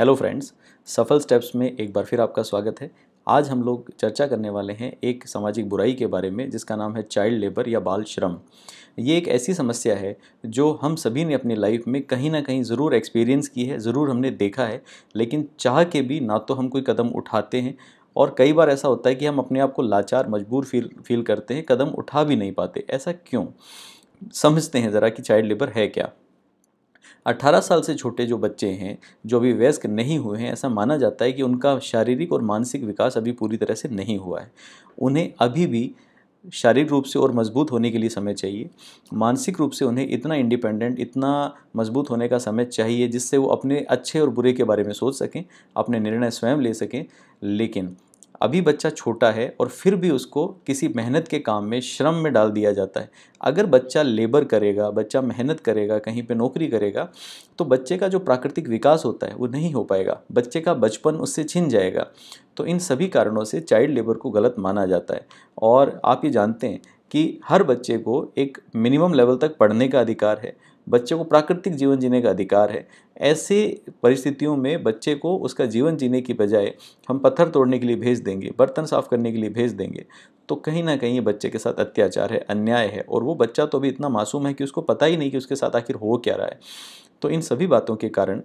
Hello friends, सफल steps में एक बार फिर आपका स्वागत है। आज हम लोग चर्चा करने वाले हैं एक सामाजिक बुराई के बारे में जिसका नाम है चाइल्ड लेबर या बाल श्रम। ये एक ऐसी समस्या है जो हम सभी ने अपनी लाइफ में कहीं ना कहीं ज़रूर एक्सपीरियंस की है, ज़रूर हमने देखा है, लेकिन चाह के भी ना तो हम कोई कदम उठाते हैं और कई बार ऐसा होता है कि हम अपने आप को लाचार मजबूर फील करते हैं, कदम उठा भी नहीं पाते। ऐसा क्यों? समझते हैं ज़रा कि चाइल्ड लेबर है क्या। 18 साल से छोटे जो बच्चे हैं, जो अभी वयस्क नहीं हुए हैं, ऐसा माना जाता है कि उनका शारीरिक और मानसिक विकास अभी पूरी तरह से नहीं हुआ है। उन्हें अभी भी शारीरिक रूप से और मजबूत होने के लिए समय चाहिए। मानसिक रूप से उन्हें इतना इंडिपेंडेंट, इतना मजबूत होने का समय चाहिए जिससे वो अपने अच्छे और बुरे के बारे में सोच सकें, अपने निर्णय स्वयं ले सकें। लेकिन अभी बच्चा छोटा है और फिर भी उसको किसी मेहनत के काम में, श्रम में डाल दिया जाता है। अगर बच्चा लेबर करेगा, बच्चा मेहनत करेगा, कहीं पे नौकरी करेगा, तो बच्चे का जो प्राकृतिक विकास होता है वो नहीं हो पाएगा, बच्चे का बचपन उससे छिन जाएगा। तो इन सभी कारणों से चाइल्ड लेबर को गलत माना जाता है। और आप ये जानते हैं कि हर बच्चे को एक मिनिमम लेवल तक पढ़ने का अधिकार है, बच्चे को प्राकृतिक जीवन जीने का अधिकार है। ऐसे परिस्थितियों में बच्चे को उसका जीवन जीने की बजाय हम पत्थर तोड़ने के लिए भेज देंगे, बर्तन साफ करने के लिए भेज देंगे, तो कहीं ना कहीं ये बच्चे के साथ अत्याचार है, अन्याय है। और वो बच्चा तो अभी इतना मासूम है कि उसको पता ही नहीं कि उसके साथ आखिर हो क्या रहा है। तो इन सभी बातों के कारण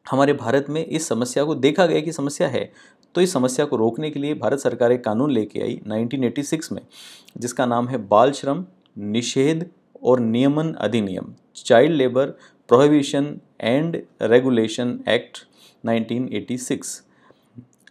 हमारे भारत में इस समस्या को देखा गया कि समस्या है। तो इस समस्या को रोकने के लिए भारत सरकार एक कानून लेके आई 1986 में, जिसका नाम है बाल श्रम निषेध और नियमन अधिनियम, child labour prohibition and regulation act 1986।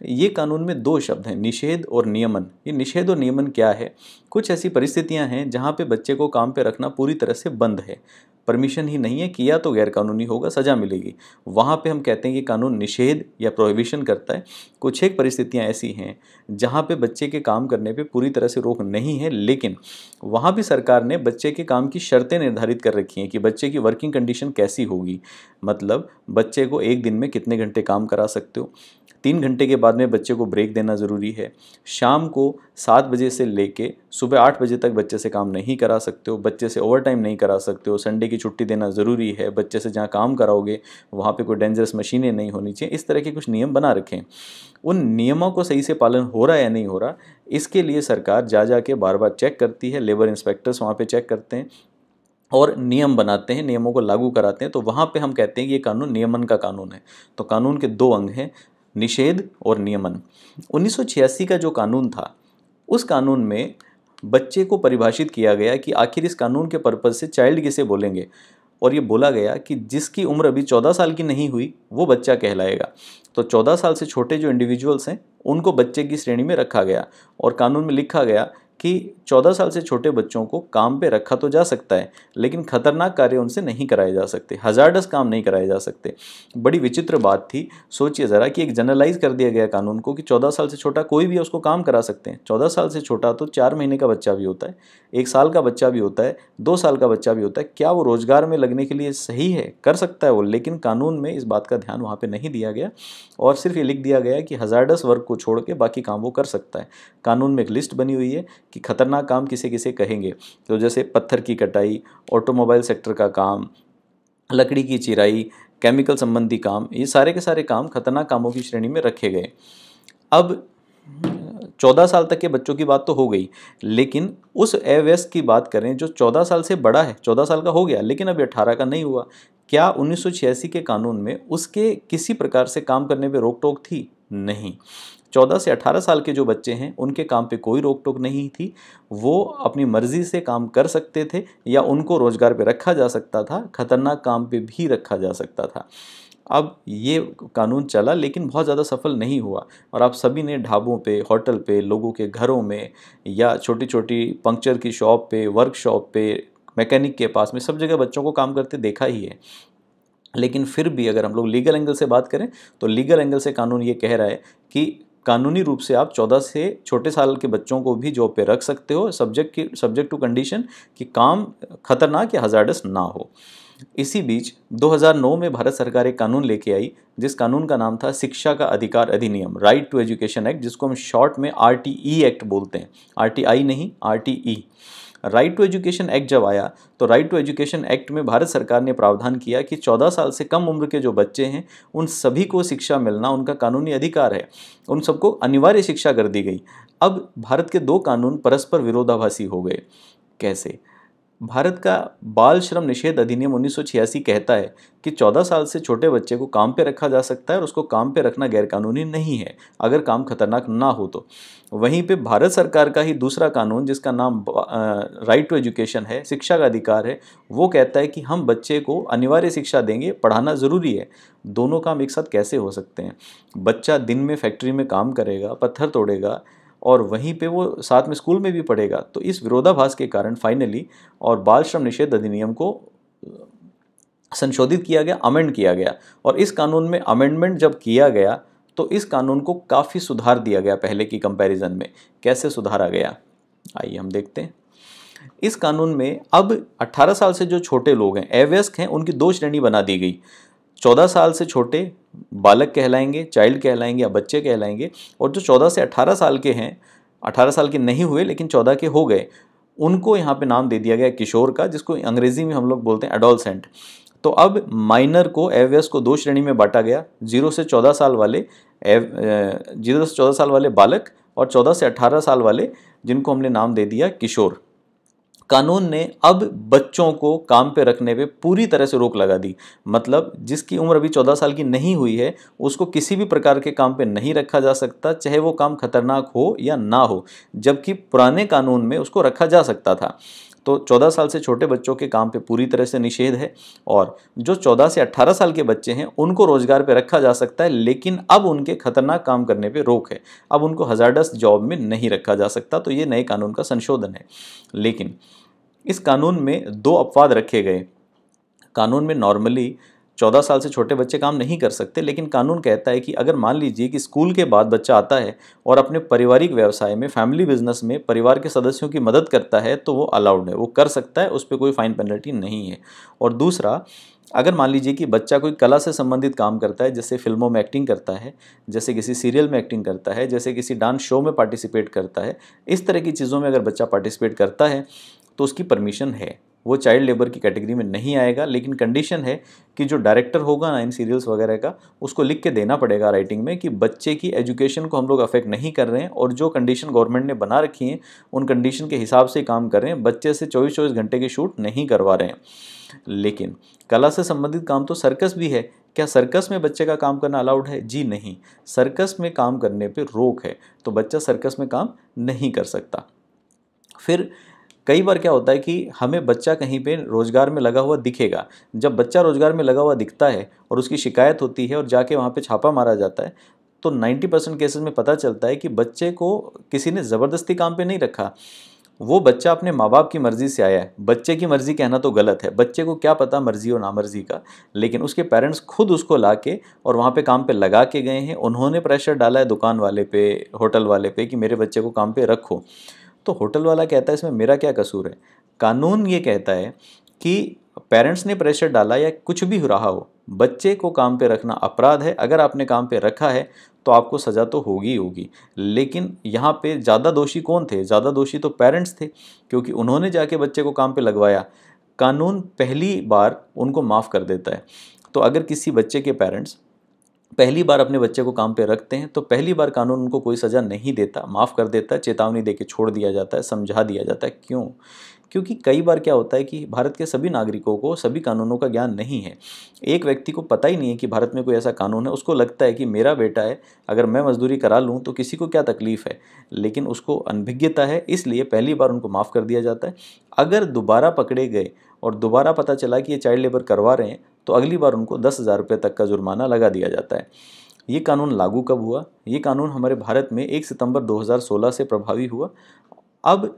ये कानून में दो शब्द हैं, निषेध और नियमन। ये निषेध और नियमन क्या है? कुछ ऐसी परिस्थितियां हैं जहां पे बच्चे को काम पे रखना पूरी तरह से बंद है, परमिशन ही नहीं है, किया तो गैरकानूनी होगा, सजा मिलेगी। वहाँ पे हम कहते हैं कि कानून निषेध या प्रोहिबिशन करता है। कुछ एक परिस्थितियाँ ऐसी हैं जहाँ पे बच्चे के काम करने पे पूरी तरह से रोक नहीं है, लेकिन वहाँ भी सरकार ने बच्चे के काम की शर्तें निर्धारित कर रखी हैं कि बच्चे की वर्किंग कंडीशन कैसी होगी। मतलब बच्चे को एक दिन में कितने घंटे काम करा सकते हो, 3 घंटे के बाद में बच्चे को ब्रेक देना ज़रूरी है, शाम को 7 बजे से लेके सुबह 8 बजे तक बच्चे से काम नहीं करा सकते हो, बच्चे से ओवर टाइम नहीं करा सकते हो, संडे की छुट्टी देना ज़रूरी है, बच्चे से जहाँ काम कराओगे वहाँ पे कोई डेंजरस मशीनें नहीं होनी चाहिए। इस तरह के कुछ नियम बना रखें। उन नियमों को सही से पालन हो रहा है या नहीं हो रहा, इसके लिए सरकार जा के बार बार चेक करती है। लेबर इंस्पेक्टर्स वहाँ पर चेक करते हैं और नियम बनाते हैं, नियमों को लागू कराते हैं। तो वहाँ पे हम कहते हैं कि ये कानून नियमन का कानून है। तो कानून के दो अंग हैं, निषेध और नियमन। 1986 का जो कानून था, उस कानून में बच्चे को परिभाषित किया गया कि आखिर इस कानून के पर्पज़ से चाइल्ड किसे बोलेंगे। और ये बोला गया कि जिसकी उम्र अभी 14 साल की नहीं हुई वो बच्चा कहलाएगा। तो 14 साल से छोटे जो इंडिविजुअल्स हैं उनको बच्चे की श्रेणी में रखा गया। और कानून में लिखा गया कि 14 साल से छोटे बच्चों को काम पे रखा तो जा सकता है, लेकिन खतरनाक कार्य उनसे नहीं कराए जा सकते, हजार्डस काम नहीं कराए जा सकते। बड़ी विचित्र बात थी। सोचिए ज़रा कि एक जनरलाइज कर दिया गया कानून को कि 14 साल से छोटा कोई भी है उसको काम करा सकते हैं। 14 साल से छोटा तो 4 महीने का बच्चा भी होता है, 1 साल का बच्चा भी होता है, 2 साल का बच्चा भी होता है। क्या वो रोजगार में लगने के लिए सही है? कर सकता है वो, लेकिन कानून में इस बात का ध्यान वहाँ पे नहीं दिया गया और सिर्फ ये लिख दिया गया कि हजार्डस वर्क को छोड़ के बाकी काम वो कर सकता है। कानून में एक लिस्ट बनी हुई है कि खतरनाक काम किसे किसे कहेंगे। तो जैसे पत्थर की कटाई, ऑटोमोबाइल सेक्टर का काम, लकड़ी की चिराई, केमिकल संबंधी काम, ये सारे के सारे काम खतरनाक कामों की श्रेणी में रखे गए। अब 14 साल तक के बच्चों की बात तो हो गई, लेकिन उस अवयस्क की बात करें जो 14 साल से बड़ा है, 14 साल का हो गया लेकिन अभी 18 का नहीं हुआ। क्या 1986 के कानून में उसके किसी प्रकार से काम करने पर रोक टोक थी? नहीं। 14 से 18 साल के जो बच्चे हैं उनके काम पे कोई रोक टोक नहीं थी। वो अपनी मर्जी से काम कर सकते थे या उनको रोजगार पे रखा जा सकता था, खतरनाक काम पे भी रखा जा सकता था। अब ये कानून चला लेकिन बहुत ज़्यादा सफल नहीं हुआ और आप सभी ने ढाबों पे, होटल पे, लोगों के घरों में या छोटी छोटी पंक्चर की शॉप पे, वर्कशॉप पे, मैकेनिक के पास में, सब जगह बच्चों को काम करते देखा ही है। लेकिन फिर भी अगर हम लोग लीगल एंगल से बात करें तो लीगल एंगल से कानून ये कह रहा है कि कानूनी रूप से आप 14 से छोटे साल के बच्चों को भी जॉब पे रख सकते हो, सब्जेक्ट टू कंडीशन कि काम खतरनाक या हजार्डस ना हो। इसी बीच 2009 में भारत सरकार एक कानून लेके आई जिस कानून का नाम था शिक्षा का अधिकार अधिनियम, राइट टू एजुकेशन एक्ट, जिसको हम शॉर्ट में RTE एक्ट बोलते हैं। RTI नहीं, RTE। Right to education act जब आया तो राइट टू एजुकेशन एक्ट में भारत सरकार ने प्रावधान किया कि 14 साल से कम उम्र के जो बच्चे हैं उन सभी को शिक्षा मिलना उनका कानूनी अधिकार है, उन सबको अनिवार्य शिक्षा कर दी गई। अब भारत के दो कानून परस्पर विरोधाभासी हो गए। कैसे? भारत का बाल श्रम निषेध अधिनियम 1986 कहता है कि 14 साल से छोटे बच्चे को काम पे रखा जा सकता है और उसको काम पे रखना गैरकानूनी नहीं है अगर काम खतरनाक ना हो तो। वहीं पे भारत सरकार का ही दूसरा कानून जिसका नाम राइट टू एजुकेशन है, शिक्षा का अधिकार है, वो कहता है कि हम बच्चे को अनिवार्य शिक्षा देंगे, पढ़ाना ज़रूरी है। दोनों काम एक साथ कैसे हो सकते हैं? बच्चा दिन में फैक्ट्री में काम करेगा, पत्थर तोड़ेगा और वहीं पे वो साथ में स्कूल में भी पढ़ेगा। तो इस विरोधाभास के कारण फाइनली और बाल श्रम निषेध अधिनियम को संशोधित किया गया, अमेंड किया गया। और इस कानून में अमेंडमेंट जब किया गया तो इस कानून को काफ़ी सुधार दिया गया पहले की कंपैरिजन में। कैसे सुधारा गया, आइए हम देखते हैं। इस कानून में अब 18 साल से जो छोटे लोग हैं, अवयस्क हैं, उनकी दो श्रेणी बना दी गई। 14 साल से छोटे बालक कहलाएंगे, चाइल्ड कहलाएंगे या बच्चे कहलाएंगे, और जो 14 से 18 साल के हैं, 18 साल के नहीं हुए लेकिन 14 के हो गए, उनको यहाँ पे नाम दे दिया गया किशोर का, जिसको अंग्रेजी में हम लोग बोलते हैं एडोलसेंट। तो अब माइनर को, अवयस्क को दो श्रेणी में बांटा गया, 0 से 14 साल वाले 0 से 14 साल वाले बालक और 14 से 18 साल वाले जिनको हमने नाम दे दिया किशोर। कानून ने अब बच्चों को काम पे रखने पे पूरी तरह से रोक लगा दी। मतलब जिसकी उम्र अभी 14 साल की नहीं हुई है उसको किसी भी प्रकार के काम पे नहीं रखा जा सकता, चाहे वो काम खतरनाक हो या ना हो, जबकि पुराने कानून में उसको रखा जा सकता था। तो 14 साल से छोटे बच्चों के काम पे पूरी तरह से निषेध है, और जो 14 से 18 साल के बच्चे हैं उनको रोजगार पे रखा जा सकता है, लेकिन अब उनके खतरनाक काम करने पे रोक है। अब उनको हजार्डस जॉब में नहीं रखा जा सकता। तो ये नए कानून का संशोधन है। लेकिन इस कानून में दो अपवाद रखे गए। कानून में नॉर्मली 14 साल से छोटे बच्चे काम नहीं कर सकते, लेकिन कानून कहता है कि अगर मान लीजिए कि स्कूल के बाद बच्चा आता है और अपने पारिवारिक व्यवसाय में, फैमिली बिजनेस में परिवार के सदस्यों की मदद करता है तो वो अलाउड है, वो कर सकता है, उस पर कोई फाइन पेनल्टी नहीं है। और दूसरा, अगर मान लीजिए कि बच्चा कोई कला से संबंधित काम करता है, जैसे फिल्मों में एक्टिंग करता है, जैसे किसी सीरियल में एक्टिंग करता है, जैसे किसी डांस शो में पार्टिसिपेट करता है, इस तरह की चीज़ों में अगर बच्चा पार्टिसिपेट करता है तो उसकी परमिशन है, वो चाइल्ड लेबर की कैटेगरी में नहीं आएगा। लेकिन कंडीशन है कि जो डायरेक्टर होगा ना इन सीरियल्स वगैरह का, उसको लिख के देना पड़ेगा राइटिंग में कि बच्चे की एजुकेशन को हम लोग अफेक्ट नहीं कर रहे हैं और जो कंडीशन गवर्नमेंट ने बना रखी है उन कंडीशन के हिसाब से काम कर रहे हैं, बच्चे से 24-24 घंटे की शूट नहीं करवा रहे हैं। लेकिन कला से संबंधित काम तो सर्कस भी है। क्या सर्कस में बच्चे का काम करना अलाउड है? जी नहीं, सर्कस में काम करने पे रोक है, तो बच्चा सर्कस में काम नहीं कर सकता। फिर कई बार क्या होता है कि हमें बच्चा कहीं पे रोज़गार में लगा हुआ दिखेगा। जब बच्चा रोज़गार में लगा हुआ दिखता है और उसकी शिकायत होती है और जाके वहाँ पे छापा मारा जाता है, तो 90% केसेस में पता चलता है कि बच्चे को किसी ने ज़बरदस्ती काम पे नहीं रखा। वो बच्चा अपने माँ बाप की मर्ज़ी से आया है। बच्चे की मर्ज़ी कहना तो गलत है, बच्चे को क्या पता मर्ज़ी और नामर्ज़ी का, लेकिन उसके पेरेंट्स खुद उसको ला के और वहाँ पे काम पे लगा के गए हैं। उन्होंने प्रेशर डाला है दुकान वाले पे, होटल वाले पे कि मेरे बच्चे को काम पे रखो। तो होटल वाला कहता है इसमें मेरा क्या कसूर है? कानून ये कहता है कि पेरेंट्स ने प्रेशर डाला या कुछ भी हो रहा हो, बच्चे को काम पे रखना अपराध है। अगर आपने काम पे रखा है तो आपको सज़ा तो होगी ही होगी। लेकिन यहाँ पे ज़्यादा दोषी कौन थे? ज़्यादा दोषी तो पेरेंट्स थे, क्योंकि उन्होंने जाके बच्चे को काम पे लगवाया। कानून पहली बार उनको माफ़ कर देता है। तो अगर किसी बच्चे के पेरेंट्स पहली बार अपने बच्चे को काम पे रखते हैं तो पहली बार कानून उनको कोई सज़ा नहीं देता, माफ़ कर देता है, चेतावनी देके छोड़ दिया जाता है, समझा दिया जाता है। क्यों? क्योंकि कई बार क्या होता है कि भारत के सभी नागरिकों को सभी कानूनों का ज्ञान नहीं है। एक व्यक्ति को पता ही नहीं है कि भारत में कोई ऐसा कानून है, उसको लगता है कि मेरा बेटा है, अगर मैं मजदूरी करा लूँ तो किसी को क्या तकलीफ़ है, लेकिन उसको अनभिज्ञता है, इसलिए पहली बार उनको माफ़ कर दिया जाता है। अगर दोबारा पकड़े गए और दोबारा पता चला कि ये चाइल्ड लेबर करवा रहे हैं तो अगली बार उनको 10,000 रुपये तक का जुर्माना लगा दिया जाता है। ये कानून लागू कब हुआ? ये कानून हमारे भारत में 1 सितंबर 2016 से प्रभावी हुआ। अब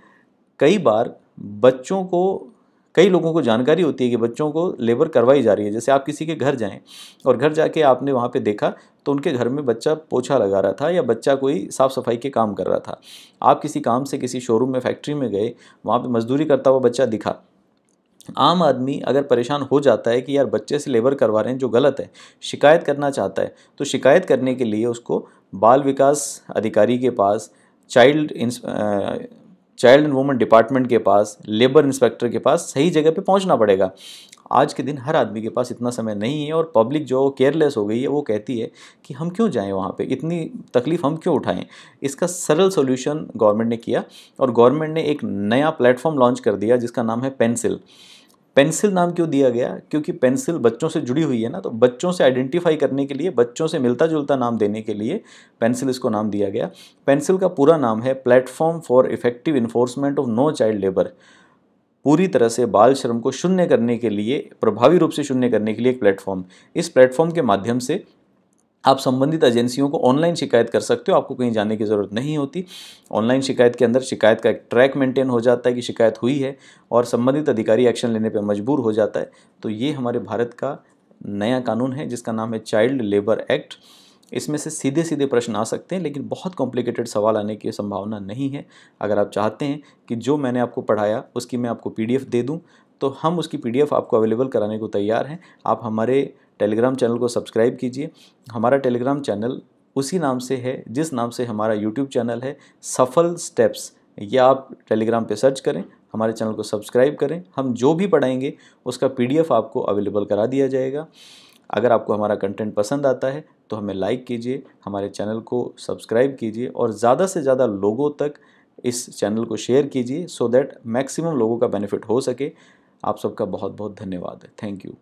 कई बार बच्चों को, कई लोगों को जानकारी होती है कि बच्चों को लेबर करवाई जा रही है। जैसे आप किसी के घर जाएं और घर जाके आपने वहाँ पे देखा तो उनके घर में बच्चा पोछा लगा रहा था या बच्चा कोई साफ़ सफाई के काम कर रहा था। आप किसी काम से किसी शोरूम में, फैक्ट्री में गए, वहाँ पे मजदूरी करता हुआ बच्चा दिखा। आम आदमी अगर परेशान हो जाता है कि यार बच्चे से लेबर करवा रहे हैं जो गलत है, शिकायत करना चाहता है, तो शिकायत करने के लिए उसको बाल विकास अधिकारी के पास, child child and women department के पास, लेबर इंस्पेक्टर के पास सही जगह पे पहुंचना पड़ेगा। आज के दिन हर आदमी के पास इतना समय नहीं है और पब्लिक जो केयरलेस हो गई है वो कहती है कि हम क्यों जाएं वहाँ पे, इतनी तकलीफ़ हम क्यों उठाएं। इसका सरल सॉल्यूशन गवर्नमेंट ने किया और गवर्नमेंट ने एक नया प्लेटफॉर्म लॉन्च कर दिया जिसका नाम है पेंसिल। पेंसिल नाम क्यों दिया गया? क्योंकि पेंसिल बच्चों से जुड़ी हुई है ना, तो बच्चों से आइडेंटिफाई करने के लिए, बच्चों से मिलता जुलता नाम देने के लिए पेंसिल इसको नाम दिया गया। पेंसिल का पूरा नाम है platform for effective enforcement of no child labour. पूरी तरह से बाल श्रम को शून्य करने के लिए, प्रभावी रूप से शून्य करने के लिए एक प्लेटफॉर्म। इस प्लेटफॉर्म के माध्यम से आप संबंधित एजेंसियों को ऑनलाइन शिकायत कर सकते हो, आपको कहीं जाने की ज़रूरत नहीं होती। ऑनलाइन शिकायत के अंदर शिकायत का एक ट्रैक मेंटेन हो जाता है कि शिकायत हुई है और संबंधित अधिकारी एक्शन लेने पर मजबूर हो जाता है। तो ये हमारे भारत का नया कानून है जिसका नाम है चाइल्ड लेबर एक्ट। इसमें से सीधे सीधे प्रश्न आ सकते हैं लेकिन बहुत कॉम्प्लिकेटेड सवाल आने की संभावना नहीं है। अगर आप चाहते हैं कि जो मैंने आपको पढ़ाया उसकी मैं आपको पीडीएफ दे दूं तो हम उसकी पीडीएफ आपको अवेलेबल कराने को तैयार हैं। आप हमारे टेलीग्राम चैनल को सब्सक्राइब कीजिए। हमारा टेलीग्राम चैनल उसी नाम से है जिस नाम से हमारा यूट्यूब चैनल है, सफल स्टेप्स। या आप टेलीग्राम पे सर्च करें, हमारे चैनल को सब्सक्राइब करें। हम जो भी पढ़ाएंगे उसका पीडीएफ आपको अवेलेबल करा दिया जाएगा। अगर आपको हमारा कंटेंट पसंद आता है तो हमें लाइक कीजिए, हमारे चैनल को सब्सक्राइब कीजिए और ज़्यादा से ज़्यादा लोगों तक इस चैनल को शेयर कीजिए सो दैट मैक्सिमम लोगों का बेनिफिट हो सके। आप सबका बहुत बहुत धन्यवाद है। Thank you.